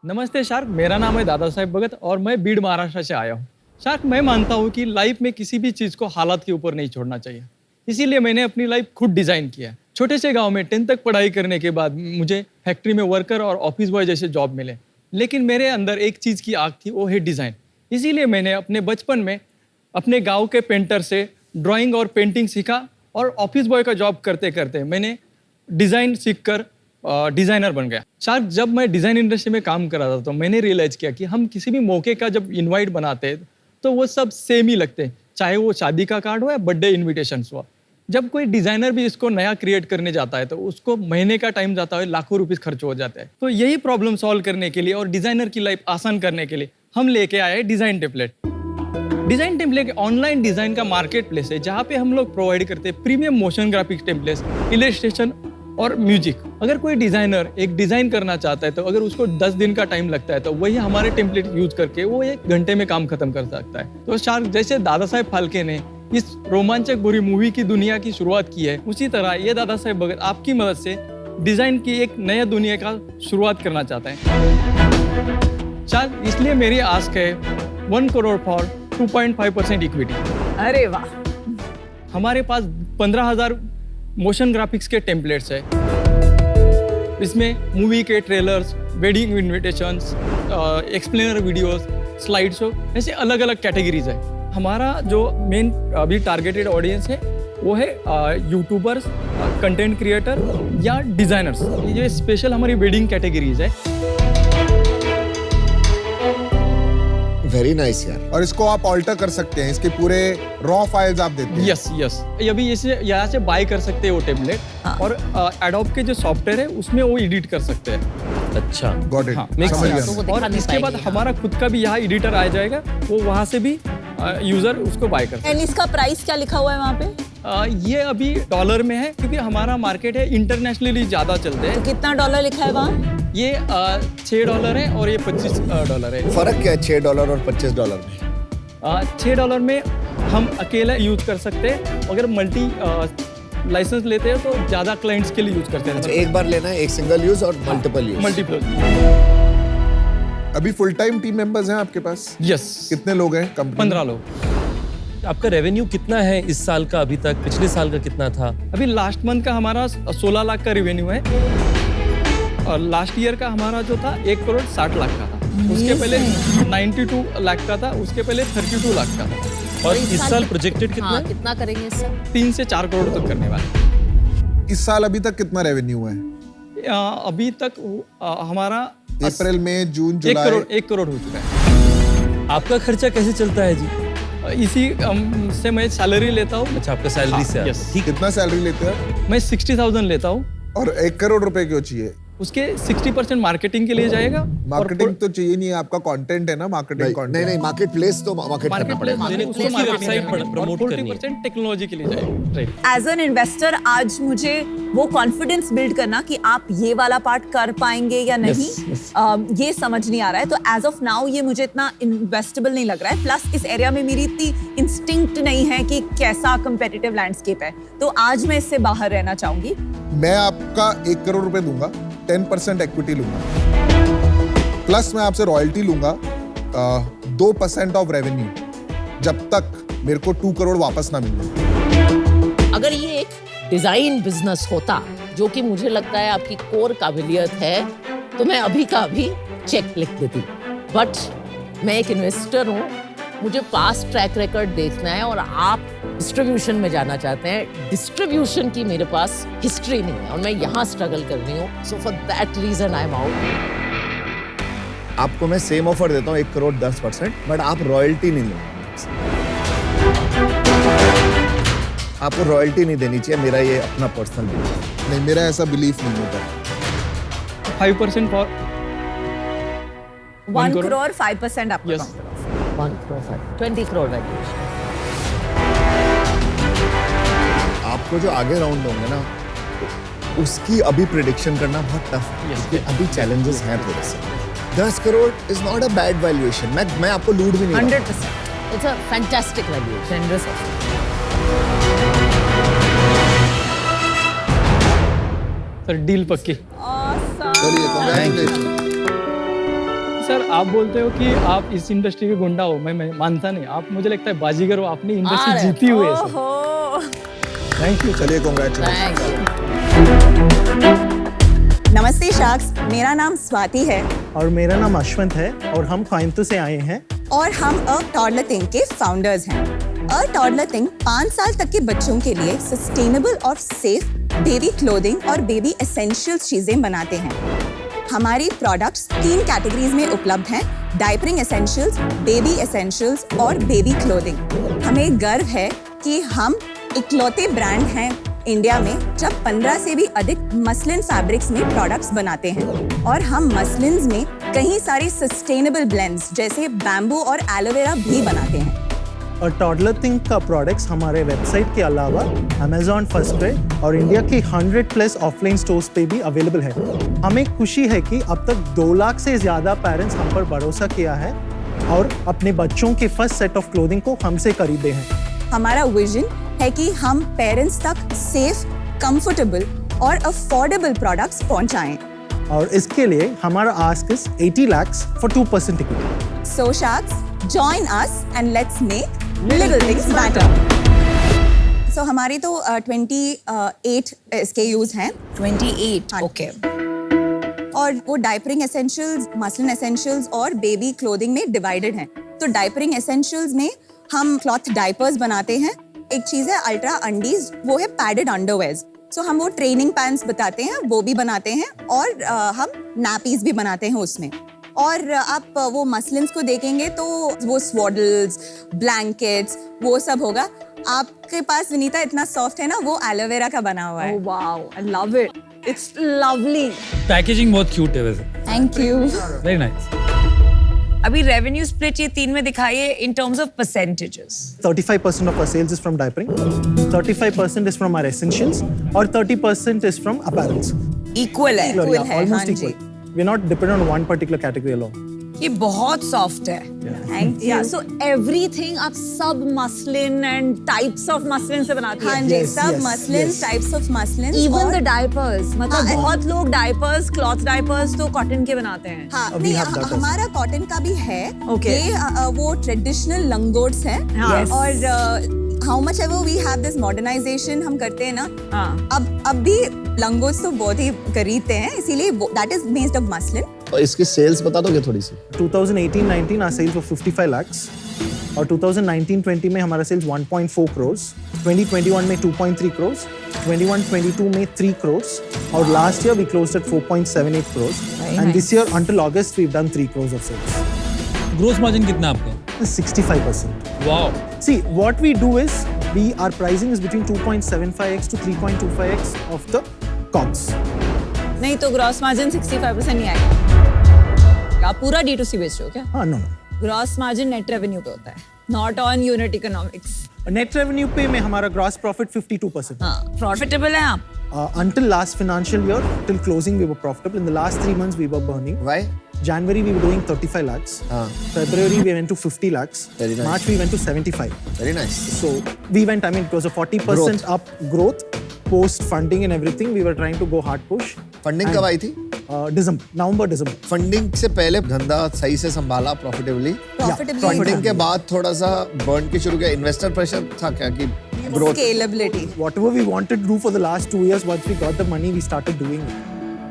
नमस्ते शार्क, मेरा नाम है दादा साहेब भगत और मैं बीड़ महाराष्ट्र से आया हूँ। शार्क, मैं मानता हूँ कि लाइफ में किसी भी चीज़ को हालात के ऊपर नहीं छोड़ना चाहिए। इसीलिए मैंने अपनी लाइफ खुद डिज़ाइन किया है। छोटे से गांव में 10th तक पढ़ाई करने के बाद मुझे फैक्ट्री में वर्कर और ऑफिस बॉय जैसे जॉब मिले, लेकिन मेरे अंदर एक चीज़ की आग थी, वो है डिज़ाइन। इसीलिए मैंने अपने बचपन में अपने गाँव के पेंटर से ड्राइंग और पेंटिंग सीखा और ऑफिस बॉय का जॉब करते करते मैंने डिज़ाइन सीखकर डिज़ाइनर बन गया। शार्क, जब मैं डिज़ाइन इंडस्ट्री में काम कर रहा था तो मैंने रियलाइज़ किया कि हम किसी भी मौके का जब इनवाइट बनाते हैं तो वो सब सेम ही लगते हैं, चाहे वो शादी का कार्ड हो या बर्थडे इन्विटेशंस हुआ। जब कोई डिज़ाइनर भी इसको नया क्रिएट करने जाता है तो उसको महीने का टाइम जाता है, लाखों रुपये खर्च हो जाता है। तो यही प्रॉब्लम सॉल्व करने के लिए और डिज़ाइनर की लाइफ आसान करने के लिए हम लेके आए design template. Design template online design का मार्केट प्लेस है जहाँ पे हम लोग प्रोवाइड करते हैं premium motion graphics templates, illustration और म्यूजिक। अगर कोई डिज़ाइनर एक डिज़ाइन करना चाहता है तो अगर उसको 10 दिन का टाइम लगता है तो वही हमारे टेम्पलेट यूज करके वो 1 घंटे में काम खत्म कर सकता है। तो शार्क, जैसे दादा साहेब फाल्के ने इस रोमांचक बुरी मूवी की दुनिया की शुरुआत की है, उसी तरह ये दादा साहेब भगत आपकी मदद से डिज़ाइन की एक नया दुनिया का शुरुआत करना चाहता है। शार्क, इसलिए मेरी आस्क है 1 करोड़ फॉर 2.5% इक्विटी। अरे वाह। हमारे पास 15,000 मोशन ग्राफिक्स के टेम्पलेट्स है। इसमें मूवी के trailers, wedding invitations, explainer videos, slide show, ऐसे अलग अलग कैटेगरीज है। हमारा जो मेन अभी टारगेटेड ऑडियंस है वो है यूट्यूबर्स, कंटेंट क्रिएटर या डिज़ाइनर्स। ये स्पेशल हमारी वेडिंग कैटेगरीज है। वेरी नाइस यार। और इसको आप ऑल्टर कर सकते हैं, इसके पूरे रॉ फाइल्स आप देते हैं। यस। अभी इसे यहाँ से बाय कर सकते हैं वो टेम्पलेट और एडोब के जो सॉफ्टवेयर है उसमें वो एडिट कर सकते हैं। अच्छा, गॉट इट। हाँ, समझ गया। तो वो और इसके बाद हमारा खुद का भी यहाँ एडिटर आ जाएगा, वो वहाँ से भी यूजर उसको बाय कर सकते एंड इसका प्राइस क्या लिखा हुआ है वहाँ पे? ये अभी डॉलर में है क्योंकि हमारा मार्केट है इंटरनेशनली ज़्यादा चलते तो हैं। कितना डॉलर लिखा है वहाँ? ये $6 है और ये $25 है। फर्क क्या है $6 और $25 में? $6 में हम अकेला यूज कर सकते हैं, अगर मल्टी लाइसेंस लेते हैं तो ज़्यादा क्लाइंट्स के लिए यूज करते अच्छा, हैं। एक बार लेना है, एक सिंगल यूज और मल्टीपल यूज। मल्टीपल। अभी फुल टाइम टीम मेंबर्स हैं आपके पास? यस। कितने लोग हैं कंपनी? 15 लोग। आपका रेवेन्यू कितना है इस साल का अभी तक? पिछले साल का कितना था? अभी लास्ट मंथ का हमारा 16 लाख का रेवेन्यू है और लास्ट ईयर का हमारा जो था 1 करोड़ 60 लाख का था। उसके पहले 92 लाख का था, उसके पहले 32 लाख का था। और इस साल प्रोजेक्टेड कितना हाँ, है? कितना करेंगे इस साल? 3 से 4 करोड़ तक करने वाले। इस साल अभी तक कितना रेवेन्यू है? अभी तक हमारा अप्रैल, मई, जून, 1 जुलाई? करोड़ हो चुका है। आपका खर्चा कैसे चलता है जी? इसी से मैं सैलरी लेता हूँ। अच्छा, आपका सैलरी से आता है। yes। ठीक। कितना सैलरी लेते हैं? मैं 60,000 लेता हूँ। और 1 करोड़ रुपए क्यों चाहिए? उसके 60% मार्केटिंग के लिए जाएगा। मार्केटिंग तो चाहिए नहीं, आपका कंटेंट है ना, मार्केटिंग नहीं नहीं, मार्केट प्लेस तो मार्केट करना पड़ेगा। उसकी वेबसाइट प्रमोट करनी है। 40% टेक्नोलॉजी के लिए जाएगा। राइट। एज एन इन्वेस्टर आज मुझे वो कॉन्फिडेंस बिल्ड करना कि आप ये वाला पार्ट कर पाएंगे या नहीं, ये समझ नहीं आ रहा है। तो एज ऑफ नाउ ये मुझे इतना इन्वेस्टेबल नहीं लग रहा है। प्लस इस एरिया में मेरी इतनी इंस्टिंक्ट नहीं है कि कैसा कंपेटिटिव लैंडस्केप है, तो आज मैं इससे बाहर रहना चाहूंगी। मैं आपका 1 करोड़ रुपए दूंगा, 10% इक्विटी लूंगा, प्लस मैं आपसे रॉयल्टी लूंगा 2% ऑफ रेवेन्यू, जब तक मेरे को 2 करोड़ वापस ना मिले। अगर ये एक डिजाइन बिजनेस होता, जो कि मुझे लगता है आपकी कोर काबिलियत है, तो मैं अभी का अभी चेक लिख देती। बट मैं एक इन्वेस्टर हूँ, मुझे पास्ट ट्रैक रिकॉर्ड देखना है और आप डिस्ट्रीब्यूशन में जाना चाहते हैं। डिस्ट्रीब्यूशन की मेरे पास हिस्ट्री नहीं है और मैं यहाँ स्ट्रगल कर रही हूँ। So for that reason I am out. आपको मैं सेम ऑफर देता हूँ, 1 करोड़ 10%, बट आप रॉयल्टी नहीं लोगे। आपको रॉयल्टी नहीं देनी चाहिए, मेरा ये अपना पर्सनल बिलीफ। नहीं, मेरा ऐसा बिलीफ नहीं होता। 5% फॉर 1 करोड़? करोड़ 5% आपको Yes। 1 करोड़ 20 करोड़ वैल्यूएशन। आपको जो आगे राउंड होंगे ना, उसकी अभी प्रिडिक्शन करना बहुत टफ है, Yes। क्योंकि अभी चैलेंजेस हैं थोड़े से। 10 crore is not a bad valuation. मैं आपको लूट भी नहीं रहा। 100%। It's a fantastic valuation. Generous offer। Sir, deal पक्की। Awesome। चलिए, congratulations। सर आप बोलते हो कि आप इस इंडस्ट्री के गुंडा हो, मैं मानता नहीं। आप मुझे लगता है बाजीगर हो, आपने इंडस्ट्री अरे, जीती हुई है सर। ओहो थैंक यू। चलिए कॉन्ग्रेचुलेशन। नमस्ते शार्क्स, मेरा नाम स्वाति है और मेरा नाम अश्वंत है और हम कोयम्बतूर से आए हैं। और हम अ टॉडलर थिंग के फाउंडर्स हैं। अ टॉडलर थिंग 5 साल तक के बच्चों के लिए सस्टेनेबल और सेफ बेबी क्लोथिंग और बेबी एसेंशियल्स चीजें बनाते हैं। हमारी प्रोडक्ट्स 3 कैटेगरीज में उपलब्ध हैं: डायपरिंग एसेंशियल्स, बेबी एसेंशियल्स और बेबी क्लोथिंग। हमें गर्व है कि हम इकलौते ब्रांड हैं इंडिया में जब 15 से भी अधिक मसलिन फैब्रिक्स में प्रोडक्ट्स बनाते हैं। और हम मसलिन्स में कई सारे सस्टेनेबल ब्लेंड्स जैसे बैम्बू और एलोवेरा भी बनाते हैं। और टॉडलर थिंग का प्रोडक्ट्स हमारे वेबसाइट के अलावा अमेजॉन, फर्स्टक्राई और इंडिया की 100+ ऑफलाइन स्टोर्स पे भी अवेलेबल है। हमें खुशी है कि अब तक 2 लाख से ज़्यादा पेरेंट्स हम पर भरोसा किया है और अपने बच्चों के फर्स्ट सेट ऑफ क्लोथिंग को हमसे खरीदे हैं। हमारा विजन है कि हम पेरेंट्स तक सेफ, कंफर्टेबल और अफोर्डेबल प्रोडक्ट्स पहुंचाएं। और इसके लिए हमारा ask is 80 lakhs for 2% equity. So sharks, join us and let's make little things matter. So हमारी तो 28 SKUs हैं। 28 हाँ। ओके और वो डायपरिंग एसेंशियल्स, मसलिन एसेंशियल्स और बेबी क्लोथिंग में डिवाइडेड हैं। तो डायपरिंग एसेंशियल्स में हम क्लॉथ डायपर्स बनाते हैं। एक चीज है अल्ट्रा अंडीज, वो है पैडेड अंडरवेयर्स। सो हम वो ट्रेनिंग पैंट्स बताते हैं, वो भी बनाते हैं। और हम नैपीज भी बनाते हैं उसमें। और आप वो मसलिन्स को देखेंगे तो वो स्वॉडल्स, ब्लैंकेट्स, वो सब होगा। आपके पास विनीता इतना सॉफ्ट है ना, वो एलोवेरा का बना हुआ है। Wow, I love it, it's lovely. Packaging बहुत क्यूट है वैसे, थैंक यू। Very nice. अभी रेवेन्यू स्प्लिट ये 3 में दिखाइए in terms of percentages. 35% of our sales is from diapering, 35% is from our essentials और 30% is from apparels. इक्वल है। Equal है, almost हाँ जी। equal. We're not dependent on one particular category alone. ये बहुत soft है। Thank you. सो एवरीथिंग आप सब muslin and types of muslin से बनाती हाँ हैं। जी, Yes, सब yes, muslin, yes. Types of muslin. Even the diapers, मतलब हाँ, बहुत लोग डायपर्स, क्लॉथ डायपर्स तो कॉटन के बनाते हैं। हाँ, We नहीं, have that also. हमारा कॉटन का भी है। Okay. ये वो ट्रेडिशनल लंगोट्स हैं। हाँ। Yes. और how much ever we have this modernisation हम करते हैं ना, हाँ। अब भी लंगोट्स तो बहुत ही खरीदते हैं, इसीलिए that is made of muslin. और इसकी सेल्स बता दोगे थोड़ी सी? 2018-19 our sales were 55 lakhs और 2019-20 में हमारा सेल्स 1.4 crores, 2021 में 2.3 crores, 21-22 में 3 crores और last year we closed at 4.78 crores and this year until August we've done 3 crores of sales. Gross margin कितना है आपका? 65%. Wow. See, what we do is our pricing is between 2.75x to 3.25x of the COGS. नहीं तो gross margin 65% नहीं आएगा। आप पूरा D2C बेच रहे हो क्या? हाँ, no. Gross margin net revenue पे होता है, not on unit economics. Net revenue पे में हमारा gross profit 52%. हाँ, प्रॉफिटेबल है आप? Until last financial year, till closing, we were profitable. In the last 3 months, we were burning. Why? January, we were doing 35 lakhs. February, we went to 50 lakhs. Very nice. March, we went to 75. Very nice. So we went, I mean, it was a 40% up growth. Post funding and everything, we were trying to go hard push. Funding कब आई थी? November, December. Funding से पहले धंधा सही से संभाला profitably. Funding के बाद थोड़ा सा बर्न की शुरू किया। इन्वेस्टर प्रेशर था क्या कि growth? Scalability. Whatever we wanted to do for the last 2 years, once we got the money, we started doing it.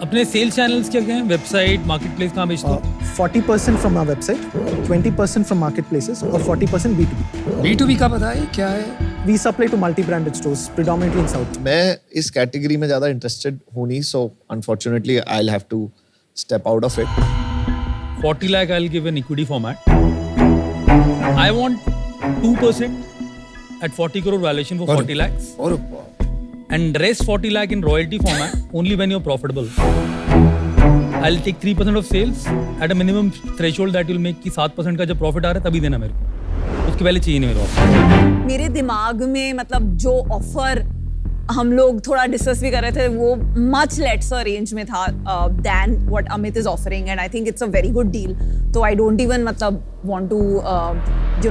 अपने सेल्स चैनल्स क्या क्या हैं? वेबसाइट, मार्केटप्लेस, कहाँ बेचते हो? 40% from our website, 20% from marketplaces, और 40% B2B. B2B का पता है क्या है? We supply to multi-branded stores, predominantly in South. मैं इस कैटेगरी में ज्यादा इंटरेस्टेड हूँ नहीं, so unfortunately I'll have to step out of it. 40 lakh I'll give an equity format. I want 2% at 40 crore valuation for 40 lakhs. और And rest 40 lakh in royalty format only when you're profitable. I'll take 3% of sales at a minimum threshold that will make कि 7% का जब profit आ रहा है तभी देना मेरे को। उसके पहले चाहिए नहीं मेरे को। मेरे दिमाग में मतलब जो ऑफर हम लोग थोड़ा डिस्कस भी कर रहे थे वो मच लेट्सर रेंज में था then what Amit is offering and I think it's a very good deal. तो आई डोंट इवन मतलब want to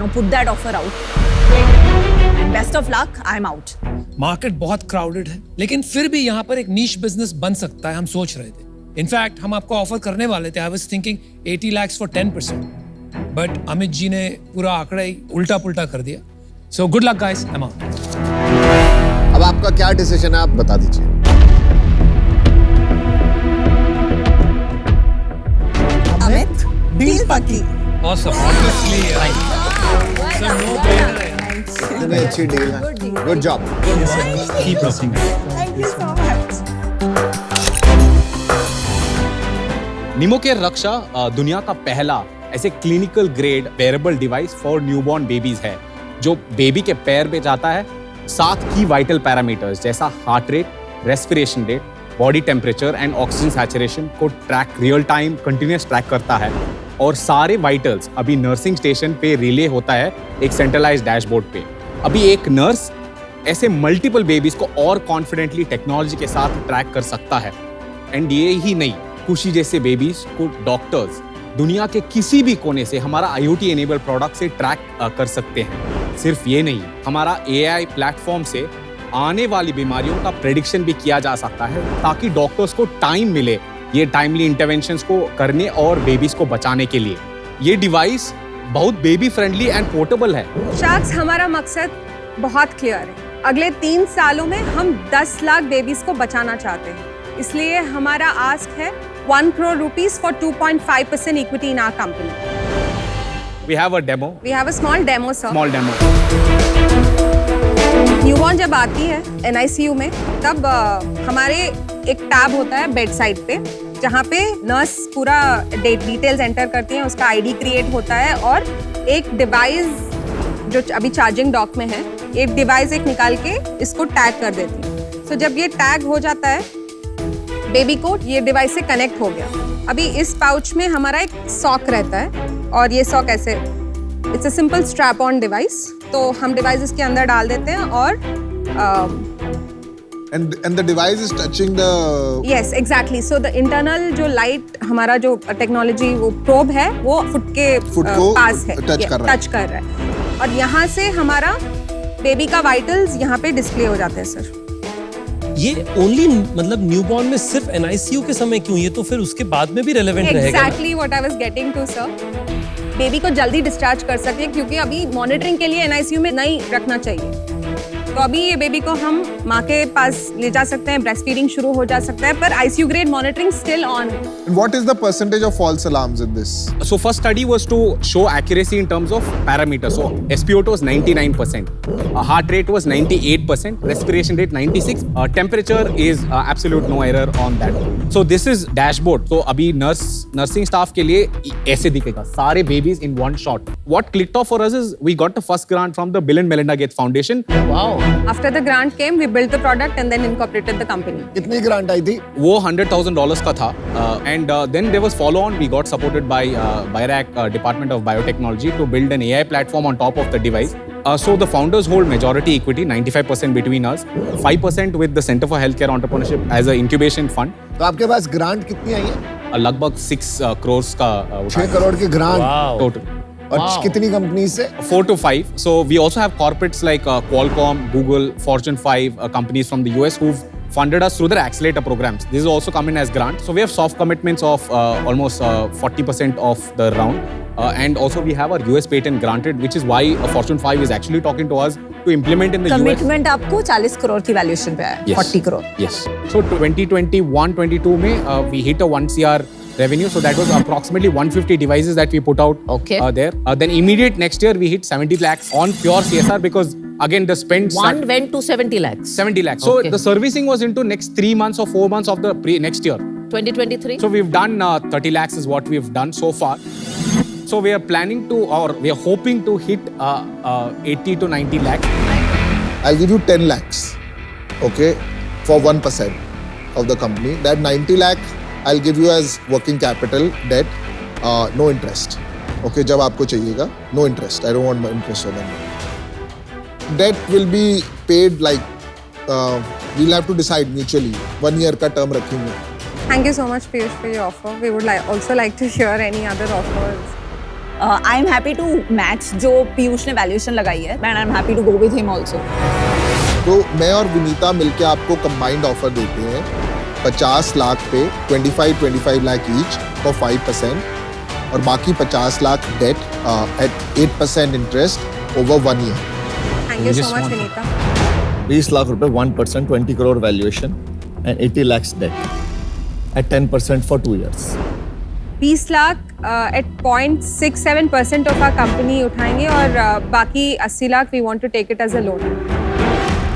put that offer out. Best of luck, I am out. Market बहुत क्राउडेड है, लेकिन फिर भी यहाँ पर एक नीश बिजनेस बन सकता है, हम सोच रहे थे। इनफैक्ट हम आपको ऑफर करने वाले थे, I was thinking 80 lakhs for 10%, but Amit ji ने पूरा आंकड़ा ही उल्टा पुल्टा कर दिया. So good luck guys, I am out. अब आपका क्या डिसीजन है, आप बता दीजिए. अमित, डील पक्की. Awesome. Obviously, right. So no brainer है. इतनी अच्छी डील है. Good job. Keep rocking. Thank you so much. निमोकेयर रक्षा दुनिया का पहला ऐसे clinical grade wearable device for newborn babies है, जो बेबी के पैर पे जाता है, 7 की वाइटल पैरामीटर्स जैसा heart rate, respiration rate, body temperature and oxygen saturation को track real time continuous track करता है. और सारे वाइटल्स अभी नर्सिंग स्टेशन पे रिले होता है एक सेंट्रलाइज्ड डैशबोर्ड पे. अभी एक नर्स ऐसे मल्टीपल बेबीज को और कॉन्फिडेंटली टेक्नोलॉजी के साथ ट्रैक कर सकता है. एंड ये ही नहीं, खुशी जैसे बेबीज को डॉक्टर्स दुनिया के किसी भी कोने से हमारा IoT एनेबल्ड प्रोडक्ट से ट्रैक कर सकते हैं. सिर्फ ये नहीं, हमारा AI प्लेटफॉर्म से आने वाली बीमारियों का प्रेडिक्शन भी किया जा सकता है, ताकि डॉक्टर्स को टाइम मिले ये टाइमली इंटरवेंशंस को करने और बेबीज को बचाने के लिए. ये डिवाइस बहुत बेबी फ्रेंडली एंड पोर्टेबल है. शार्क्स, हमारा मकसद बहुत क्लियर है. अगले 3 सालों में हम 10 लाख बेबीज को बचाना चाहते हैं. इसलिए हमारा आस्क है 1 crore rupees for 2.5% equity in our company. We have a demo. We have a small demo, sir. Small demo. Newborn जब आती है NICU में, तब हमारे एक टैब होता है बेड साइड पे, जहाँ पे नर्स पूरा डिटेल्स एंटर करती हैं, उसका ID क्रिएट होता है और एक डिवाइस जो अभी चार्जिंग डॉक में है, एक डिवाइस एक निकाल के इसको टैग कर देती है. सो जब ये टैग हो जाता है बेबी को, ये डिवाइस से कनेक्ट हो गया. अभी इस पाउच में हमारा एक सॉक रहता है और ये सॉक ऐसे, it's a simple strap on device. तो हम डिवाइस इसके अंदर डाल देते हैं और and the device is touching the yes exactly, so the internal जो लाइट हमारा जो टेक्नोलॉजी वो प्रोब है वो फुट को पास है, टच कर रहा है और यहाँ से हमारा बेबी का वाइटल्स यहाँ पे डिस्प्ले हो जाते हैं. सर, ये ओनली मतलब न्यूबॉर्न में सिर्फ NICU के समय क्यों, ये तो फिर उसके बाद में भी रेलेवेंट रहेगा. Exactly what I was getting to sir. Baby को जल्दी डिस्चार्ज कर सकते हैं क्योंकि अभी मॉनिटरिंग के लिए NICU में नहीं रखना चाहिए. तो अभी ये बेबी को हम माँ के पास ले जा सकते हैं, ब्रेस्ट फीडिंग शुरू हो जा सकता है, पर ICU grade monitoring still on. What is the percentage of false alarms in this? So first study was to show accuracy in terms of parameters. So SpO2 was 99%, heart rate was 98%, respiration rate 96%, temperature is absolute no error on that. So this is dashboard. So अभी nursing staff के लिए ऐसे दिखेगा, सारे babies in one shot. What clicked off for us is we got the first grant from the Bill and Melinda Gates Foundation. Wow. After the grant came, we built the product and then incorporated the company. कितनी grant आई थी? वो $100,000 का था. And then there was follow on. We got supported by BIRAC Department of Biotechnology to build an AI platform on top of the device. So the founders hold majority equity, 95% between us, 5% with the Center for Healthcare Entrepreneurship as an incubation fund. तो आपके पास grant कितनी आई है? लगभग 6 crores का 6 करोड़ की grant total. और कितनी company से? 4 to 5. So we also have corporates like Qualcomm, Google, Fortune 5 companies from the US who've funded us through their accelerator programs. This is also come in as grant. So we have soft commitments of almost 40% of the round. And also we have our US patent granted, which is why Fortune 5 is actually talking to us to implement in the US. Commitment आपको 40 करोड़ की valuation पे है. 40 crore. Yes. So 2021-22 में we hit a 1 CR revenue. So that was approximately 150 devices that we put out there. Then immediate next year we hit 70 lakhs on pure CSR because again the spend went to 70 lakhs. 70 lakhs. So the servicing was into next 3 months or 4 months of the next year. 2023. So we've done 30 lakhs is what we've done so far. So we are planning to, or we are hoping to hit 80 to 90 lakhs. I'll give you 10 lakhs, okay, for 1% of the company. That 90 lakh I'll give you as working capital debt, no interest. Okay, जब आपको चाहिएगा, no interest. I don't want my interest on that. Debt will be paid like we'll have to decide mutually. 1 year का term रखेंगे. Thank you so much, Piyush, for your offer. We would also like to hear any other offers. I am happy to match जो पीयूष ने valuation लगाई है, and I'm happy to go with him also. तो मैं और विनीता मिलके आपको combined offer देते हैं 50 लाख पे 25 लाख ईच फॉर 5% और बाकी 50 lakh debt at 8% interest over 1 year. Thank you so much Vinita. 20 lakh रुपए 1%, 20 crore valuation and 80 lakhs debt at 10% for 2 years. 20 lakh at 0.67% of our company उठाएंगे और बाकी 80 lakh we want to take it as a loan.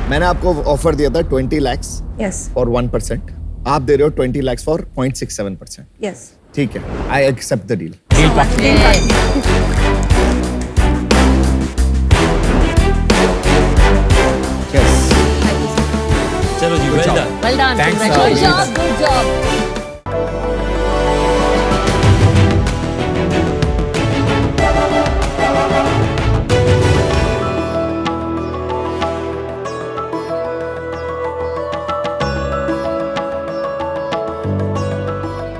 मैंने आपको offer दिया था 20 lakhs यस for 1%. आप दे रहे हो 20 lakhs for 0.67%. यस ठीक है, I accept the deal. Yes. चलो जी, well done. Well done. Thanks, Congratulations. Good job.